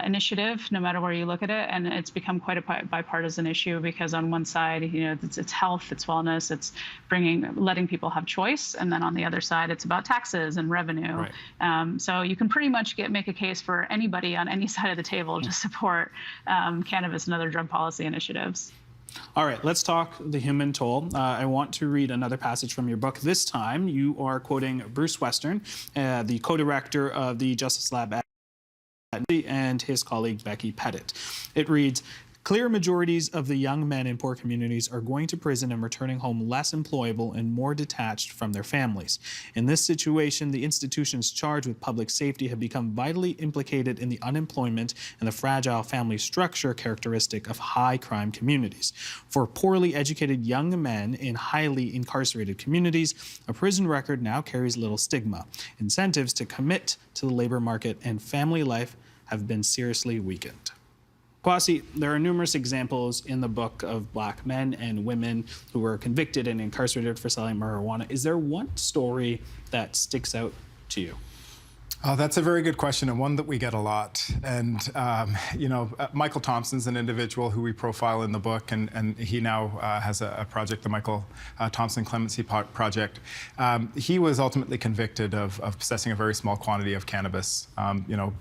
initiative, no matter where you look at it, and it's become quite a bipartisan issue, because on one side, you know, it's health, it's wellness, it's letting people have choice, and then on the other side, it's about taxes and revenue. Right. So you can pretty much make a case for anybody on any side of the table to support cannabis and other drug policy initiatives. All right, let's talk the human toll. I want to read another passage from your book. This time, you are quoting Bruce Western, the co-director of the Justice Lab and his colleague Becky Pettit. It reads, Clear majorities of the young men in poor communities are going to prison and returning home less employable and more detached from their families. In this situation, the institutions charged with public safety have become vitally implicated in the unemployment and the fragile family structure characteristic of high crime communities. For poorly educated young men in highly incarcerated communities, a prison record now carries little stigma. Incentives to commit to the labor market and family life have been seriously weakened. Akwasi, there are numerous examples in the book of Black men and women who were convicted and incarcerated for selling marijuana. Is there one story that sticks out to you? Oh, that's a very good question, and one that we get a lot. And, Michael Thompson's an individual who we profile in the book, and he now has a project, the Michael Thompson Clemency Project. He was ultimately convicted of possessing a very small quantity of cannabis,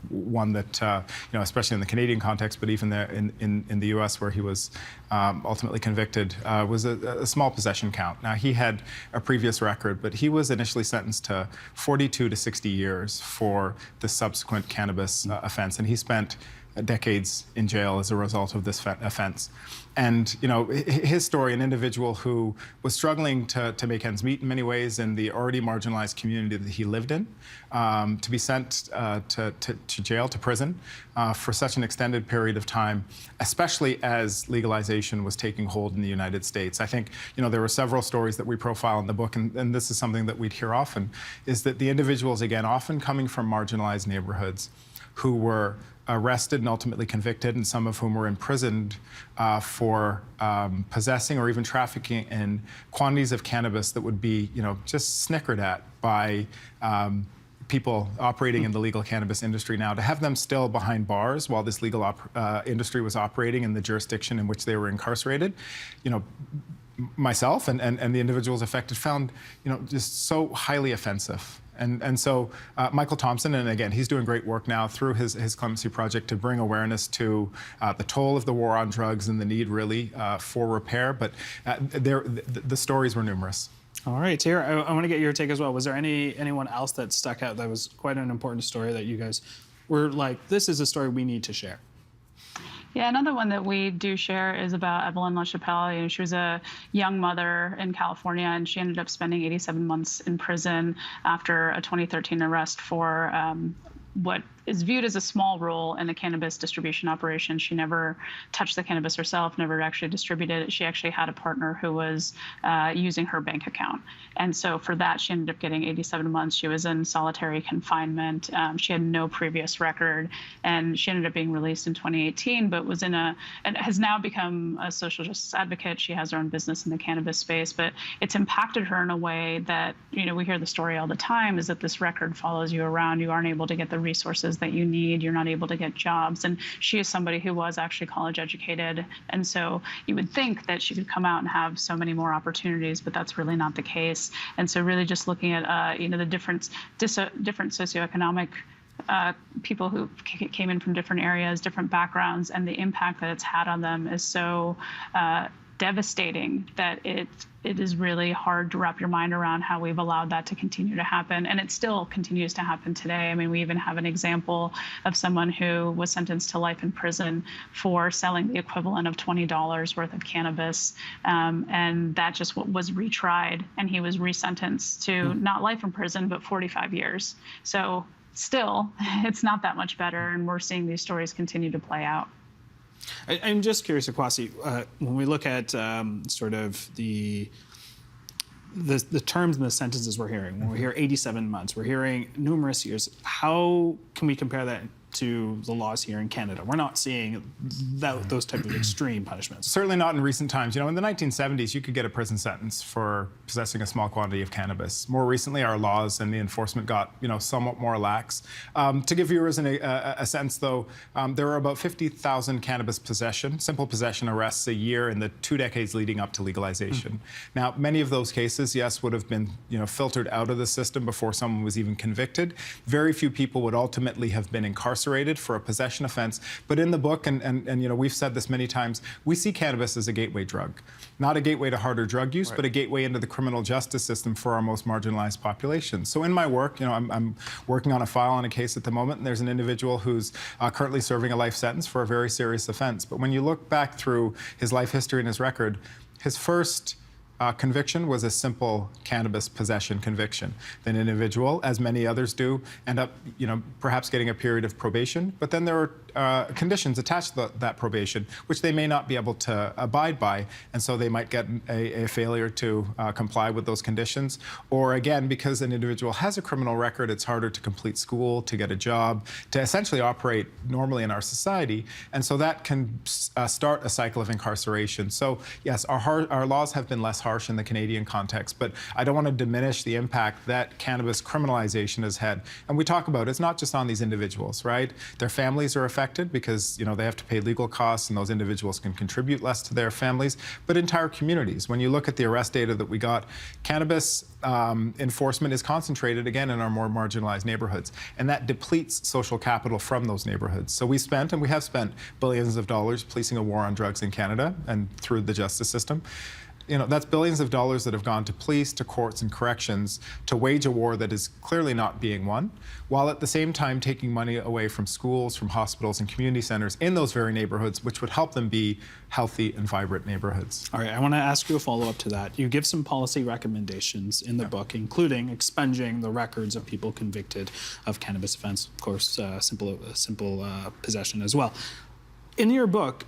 one that, especially in the Canadian context, but even there in the U.S. where he was ultimately convicted, was a small possession count. Now, he had a previous record, but he was initially sentenced to 42 to 60 years for the subsequent cannabis offense, and he spent decades in jail as a result of this offense. And his story, an individual who was struggling to make ends meet in many ways in the already marginalized community that he lived in, to be sent to jail, to prison, for such an extended period of time, especially as legalization was taking hold in the United States. I think there were several stories that we profile in the book, and this is something that we'd hear often, is that the individuals, again, often coming from marginalized neighborhoods, who were arrested and ultimately convicted, and some of whom were imprisoned for possessing or even trafficking in quantities of cannabis that would be, just snickered at by people operating in the legal cannabis industry now. To have them still behind bars while this legal industry was operating in the jurisdiction in which they were incarcerated, myself and the individuals affected found, just so highly offensive. And so Michael Thompson, and again, he's doing great work now through his Clemency Project to bring awareness to the toll of the war on drugs and the need really for repair. But the stories were numerous. All right, Tara, I want to get your take as well. Was there anyone else that stuck out that was quite an important story that you guys were like, this is a story we need to share? Yeah, another one that we do share is about Evelyn LaChapelle. She was a young mother in California, and she ended up spending 87 months in prison after a 2013 arrest for what is viewed as a small role in a cannabis distribution operation. She never touched the cannabis herself, never actually distributed it. She actually had a partner who was using her bank account. And so for that, she ended up getting 87 months. She was in solitary confinement. She had no previous record, and she ended up being released in 2018, but was and has now become a social justice advocate. She has her own business in the cannabis space, but it's impacted her in a way that, we hear the story all the time, is that this record follows you around. You aren't able to get the resources that you need. You're not able to get jobs. And she is somebody who was actually college educated. And so you would think that she could come out and have so many more opportunities, but that's really not the case. And so really just looking at, the different socioeconomic people who came in from different areas, different backgrounds, and the impact that it's had on them is so devastating that it is really hard to wrap your mind around how we've allowed that to continue to happen. And it still continues to happen today. I mean, we even have an example of someone who was sentenced to life in prison for selling the equivalent of $20 worth of cannabis. And that just was retried, and he was resentenced to not life in prison, but 45 years. So still, it's not that much better. And we're seeing these stories continue to play out. I'm just curious, Akwasi, when we look at sort of the terms and the sentences we're hearing, when we hear 87 months, we're hearing numerous years, how can we compare that to the laws here in Canada? We're not seeing those type of extreme punishments. Certainly not in recent times. In the 1970s, you could get a prison sentence for possessing a small quantity of cannabis. More recently, our laws and the enforcement got, somewhat more lax. To give viewers a sense, though, there were about 50,000 cannabis simple possession arrests a year in the 2 decades leading up to legalization. Now, many of those cases, yes, would have been, filtered out of the system before someone was even convicted. Very few people would ultimately have been incarcerated incarcerated for a possession offense. But in the book, and you know, we've said this many times, we see cannabis as a gateway drug. Not a gateway to harder drug use, but a gateway into the criminal justice system for our most marginalized populations. So in my work, you know, I'm working on a file on a case at the moment, and there's an individual who's currently serving a life sentence for a very serious offense. But when you look back through his life history and his record, his first conviction was a simple cannabis possession conviction. Then an individual, as many others do, end up, you know, perhaps getting a period of probation, but then there are conditions attached to that probation, which they may not be able to abide by, and so they might get a failure to comply with those conditions. Or again, because an individual has a criminal record, it's harder to complete school, to get a job, to essentially operate normally in our society, and so that can start a cycle of incarceration. So yes, our laws have been less harsh in the Canadian context, but I don't want to diminish the impact that cannabis criminalization has had. And we talk about it's not just on these individuals, right? Their families are affected because, you know, they have to pay legal costs, and those individuals can contribute less to their families, but entire communities. When you look at the arrest data that we got, cannabis enforcement is concentrated again in our more marginalized neighborhoods, and that depletes social capital from those neighborhoods. So we spent, and we have spent, billions of dollars policing a war on drugs in Canada and through the justice system. You know, that's billions of dollars that have gone to police, to courts and corrections to wage a war that is clearly not being won, while at the same time taking money away from schools, from hospitals and community centers in those very neighborhoods, which would help them be healthy and vibrant neighborhoods. All right, I want to ask you a follow-up to that. You give some policy recommendations in the book, including expunging the records of people convicted of cannabis offense, of course, simple possession as well. In your book,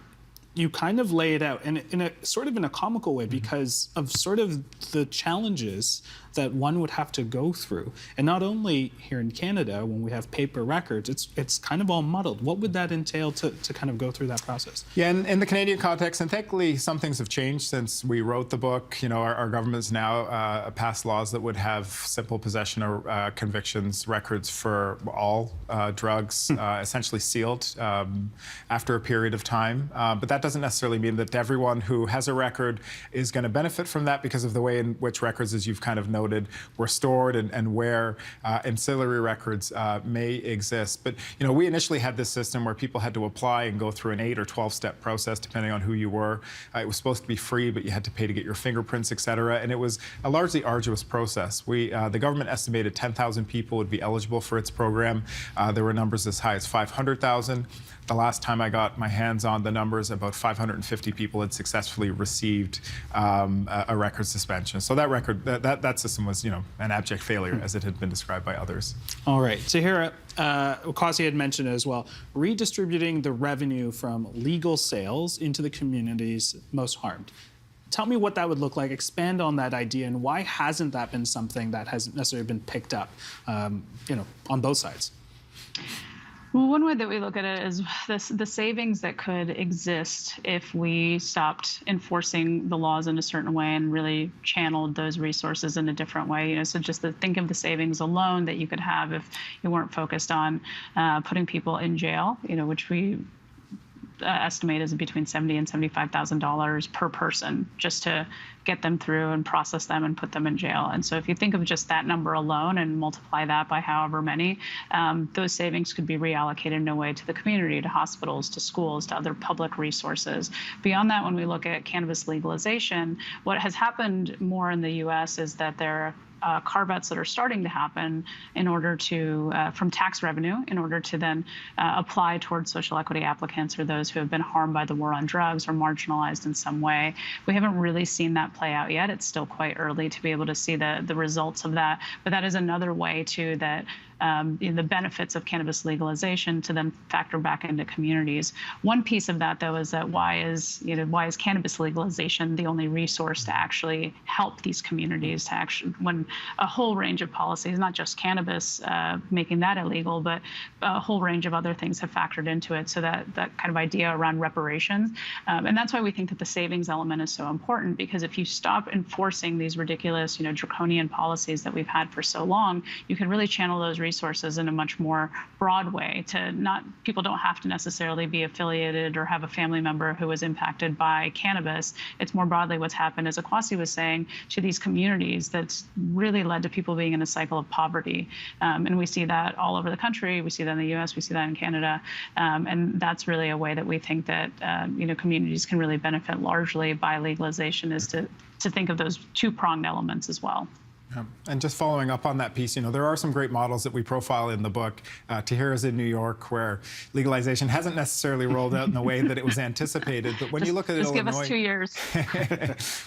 you kind of lay it out in a sort of in a comical way because of sort of the challenges that one would have to go through. And not only here in Canada, when we have paper records, it's kind of all muddled. What would that entail to kind of go through that process? Yeah, in the Canadian context, and thankfully some things have changed since we wrote the book. You know, our government's now passed laws that would have simple possession or convictions records for all drugs, essentially sealed after a period of time. But that doesn't necessarily mean that everyone who has a record is going to benefit from that because of the way in which records, as you've kind of noted, were stored and where ancillary records may exist. But you know, we initially had this system where people had to apply and go through an 8 or 12-step process depending on who you were. It was supposed to be free, but you had to pay to get your fingerprints, et cetera. And it was a largely arduous process. The government estimated 10,000 people would be eligible for its program. There were numbers as high as 500,000. The last time I got my hands on the numbers, about 550 people had successfully received a record suspension. So that record, that system was, you know, an abject failure, as it had been described by others. All right. So here, Akwasi had mentioned as well, redistributing the revenue from legal sales into the communities most harmed. Tell me what that would look like. Expand on that idea, and why hasn't that been something that hasn't necessarily been picked up, you know, on both sides? Well, one way that we look at it is the savings that could exist if we stopped enforcing the laws in a certain way and really channeled those resources in a different way. You know, so just think of the savings alone that you could have if you weren't focused on putting people in jail, you know, which we estimate is between $70,000 and $75,000 per person just to get them through and process them and put them in jail. And so if you think of just that number alone and multiply that by however many, those savings could be reallocated in a way to the community, to hospitals, to schools, to other public resources. Beyond that, when we look at cannabis legalization, what has happened more in the US is that there are carve-outs that are starting to happen in order to, from tax revenue, in order to then apply towards social equity applicants or those who have been harmed by the war on drugs or marginalized in some way. We haven't really seen that play out yet. It's still quite early to be able to see the results of that. But that is another way too that the benefits of cannabis legalization to then factor back into communities. One piece of that, though, is that why is cannabis legalization the only resource to actually help these communities to actually, when a whole range of policies, not just cannabis making that illegal, but a whole range of other things have factored into it. So that kind of idea around reparations, and that's why we think that the savings element is so important, because if you stop enforcing these ridiculous, draconian policies that we've had for so long, you can really channel those resources resources in a much more broad way. People don't have to necessarily be affiliated or have a family member who was impacted by cannabis. It's more broadly what's happened, as Akwasi was saying, to these communities that's really led to people being in a cycle of poverty. And we see that all over the country. We see that in the US, we see that in Canada. And that's really a way that we think that communities can really benefit largely by legalization, is to think of those two-pronged elements as well. Yeah. And just following up on that piece, there are some great models that we profile in the book. Tahira's in New York, where legalization hasn't necessarily rolled out in the way that it was anticipated. But when you look at Illinois, give us 2 years.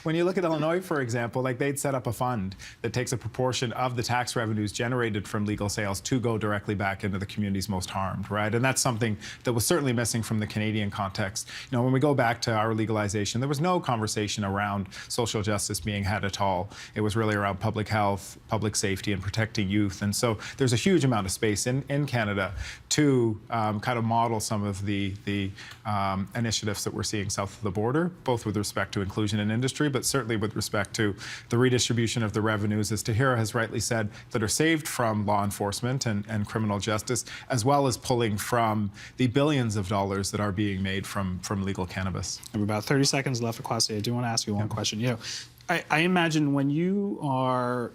When you look at Illinois, for example, they'd set up a fund that takes a proportion of the tax revenues generated from legal sales to go directly back into the communities most harmed, right? And that's something that was certainly missing from the Canadian context. When we go back to our legalization, there was no conversation around social justice being had at all. It was really around public health, public safety, and protecting youth. And so there's a huge amount of space in Canada to kind of model some of the initiatives that we're seeing south of the border, both with respect to inclusion in industry, but certainly with respect to the redistribution of the revenues, as Tahira has rightly said, that are saved from law enforcement and criminal justice, as well as pulling from the billions of dollars that are being made from legal cannabis. We have about 30 seconds left, Akwasi. I do want to ask you one question. I imagine when you are,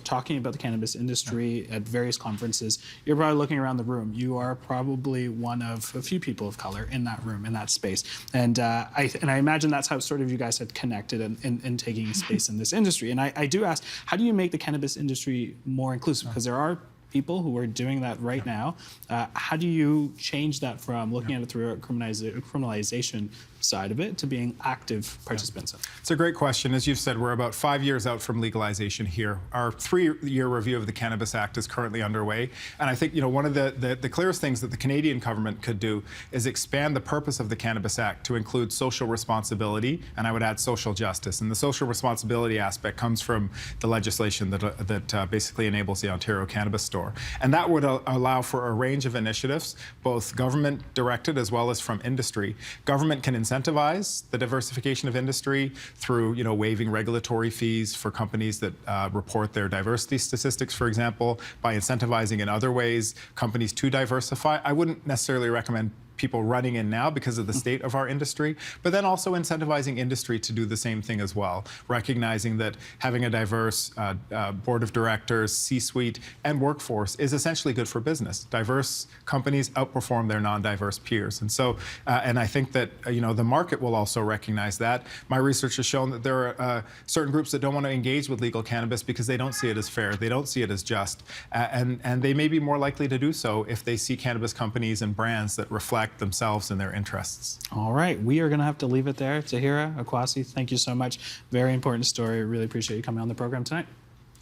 talking about the cannabis industry at various conferences, you're probably looking around the room. You are probably one of a few people of color in that room, in that space. And I imagine that's how sort of you guys had connected in taking space in this industry. And I do ask, how do you make the cannabis industry more inclusive? Because there are people who are doing that right now. How do you change that from looking at it through a criminalization side of it to being active participants? It's a great question. As you've said, we're about 5 years out from legalization here. Our 3-year review of the Cannabis Act is currently underway. And I think one of the clearest things that the Canadian government could do is expand the purpose of the Cannabis Act to include social responsibility, and I would add social justice. And the social responsibility aspect comes from the legislation that basically enables the Ontario Cannabis Store. And that would allow for a range of initiatives, both government directed as well as from industry. Government can incentivize the diversification of industry through, waiving regulatory fees for companies that report their diversity statistics, for example, by incentivizing in other ways companies to diversify. I wouldn't necessarily recommend people running in now because of the state of our industry, but then also incentivizing industry to do the same thing as well, recognizing that having a diverse board of directors, C-suite, and workforce is essentially good for business. Diverse companies outperform their non-diverse peers. And so, and I think that, the market will also recognize that. My research has shown that there are certain groups that don't want to engage with legal cannabis because they don't see it as fair, they don't see it as just, and they may be more likely to do so if they see cannabis companies and brands that reflect themselves and their interests. All right, we are going to have to leave it there. Tahira, Akwasi, thank you so much. Very important story. Really appreciate you coming on the program tonight.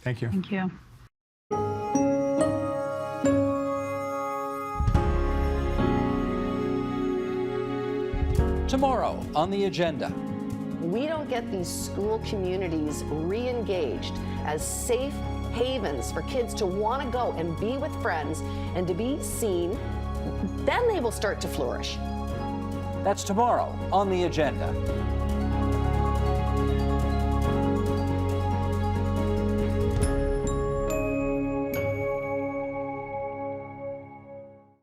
Thank you. Thank you. Tomorrow on the agenda. We don't get these school communities re-engaged as safe havens for kids to want to go and be with friends and to be seen, then they will start to flourish. That's tomorrow on the agenda.